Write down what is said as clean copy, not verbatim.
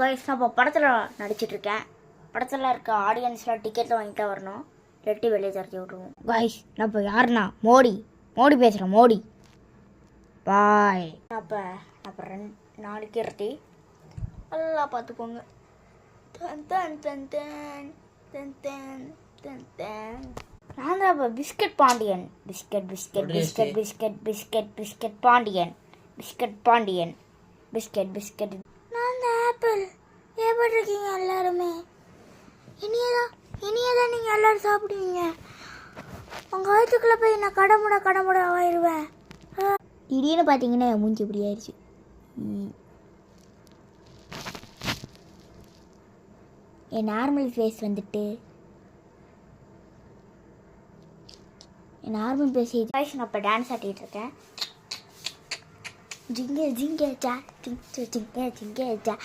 Guys நான் இப்போ படத்தில் நடிச்சிட்ருக்கேன். படத்தில் இருக்க ஆடியன்ஸ்லாம் டிக்கெட்டில் வாங்கிட்டு வரணும், இல்லாட்டி வெளியே தரத்தி விட்ருவோம். கைஸ் நான் இப்போ யாருன்னா மோடி பேசுகிறேன். மோடி பாய். அப்போ 4 கீர்த்தி நல்லா பார்த்துக்கோங்க. நான் தான் இப்போ பிஸ்கட் பாண்டியன். பிஸ்கட் நான் தான் ஆப்பிள். எப்படி இருக்கீங்க எல்லாருமே? இனியதான் நீங்கள் எல்லோரும் சாப்பிடுவீங்க. உங்கள் வயிற்றுக்குள்ளே போய் நான் கடமுட ஆயிடுவேன். திடீர்னு பார்த்தீங்கன்னா என் மூஞ்சி இப்படி ஆயிடுச்சு. என் நார்மல் ஃபேஸ் வந்துட்டு நான் இப்போ டான்ஸ் ஆட்டிகிட்டு இருக்கேன். ஜிங்க ஜா